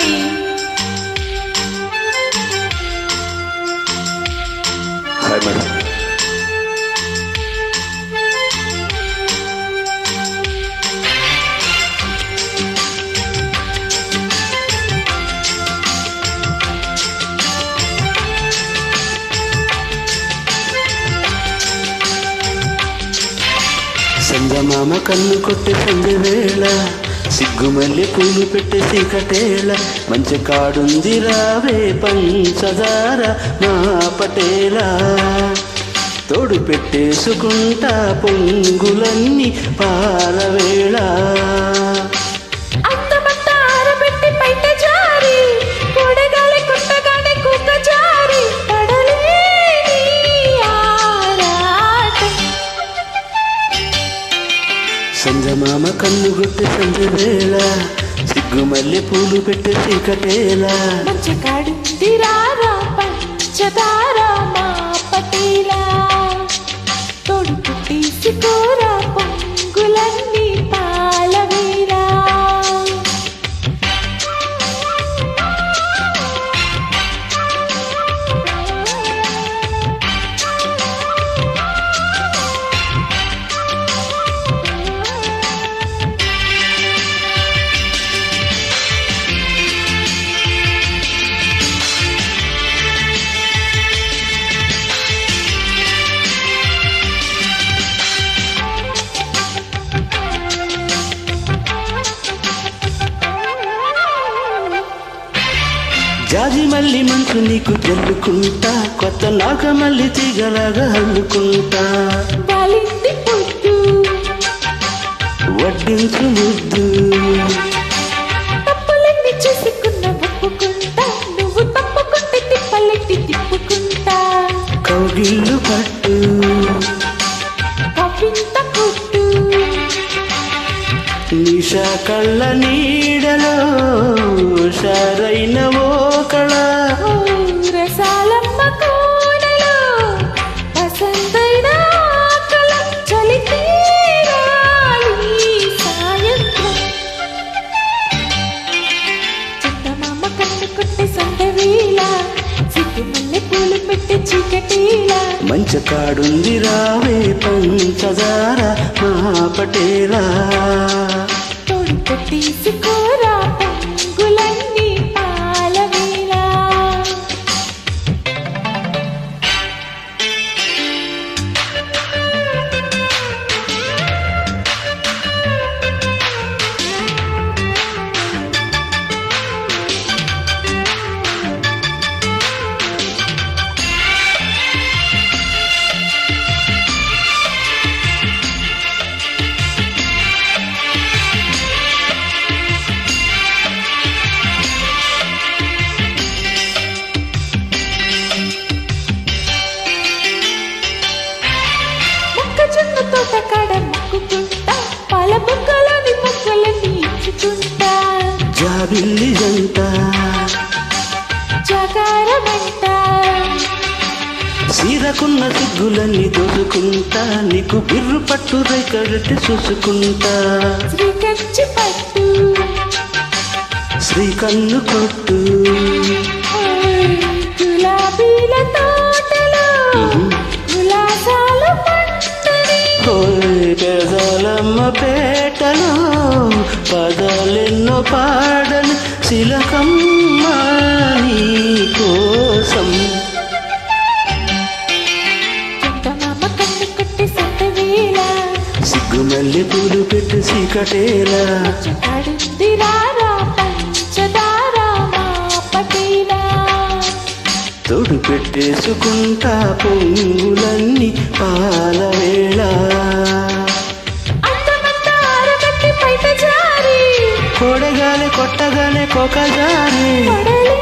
జారి hi madam. సంగమామ కన్ను కొట్టే సంధ్య వేళ సిగ్గుమల్లి పూలు పెట్టే సీకటేళ మంచి కాడుంది రావే పంచదార మా పటేలా తోడు పెట్టేసుకుంటా పొంగులన్నీ పాలవేళ సంజమామ కన్ను కొట్టే సంధ్య వేళ సిగ్గుమల్లె పూలు పెట్టే చీకటేలా మంచి కాడుంది రారా పంచదార మా పటేలా తోడు పెట్టేసుకోరా పొంగులన్నీ పాలవేలా జాజి మల్లి మంచు నీకు జల్లుకుంటా కొత్త నాగ మల్లి తీగలాగా అల్లుకుంటా వడ్డించు ముద్దు తప్పులన్నీ చేసుకున్న ఒప్పుకుంటా నువ్వు తప్పుకుంటే తిప్పలెట్టి తిప్పుకుంటా కౌగిళ్ళు పట్టు కవింత కొట్టు నిషా కళ్ళ నీడలో షారైన ఓ కళ రసాలమ్మ కోనలో వసంతైన కళ చలి తీరాలి సాయంత్రం చందమామ కన్ను కొట్టే సందవేళ సిగ్గుమల్లె పూలు పెట్టే చీకటీల మంచి కాడుంది రావే పంచదార మా పటేలా తోడు పెట్టేసుకోరా పొంగులన్నీ పాలవేలా తోట కాడ మొక్కుకుంటా పాల బుక్కలోని మొక్కలన్నీ ఇచ్చుకుంటా జాబిల్లి జంట జాగారమంట సీరకున్న సిగ్గులన్నీ దోసుకుంటా నీకు బిర్రు పట్టు రైకడటి చూసుకుంటా శ్రీకంచి పట్టు శ్రీ కన్ను కొట్టు గులాబీల తోటలో గులాసాలు పంటని పెదలమ్మ పేటలో పదాలెన్నో పాడను శిలకమ్మ నీ కోసం చందమామ కన్ను కొట్టి సంతవేళ సిగ్గుమల్లి పూలు పెట్టి సీకటేలా కాడుంది రారా పంచదార మా పటేలా తోడు పెట్టేసుకుంటా పొంగులన్నీ పాలవేళ అంతమంతా ఆరబెట్టి బయట జారి కొడగాలి కొట్టగానే కొక జారి పడలే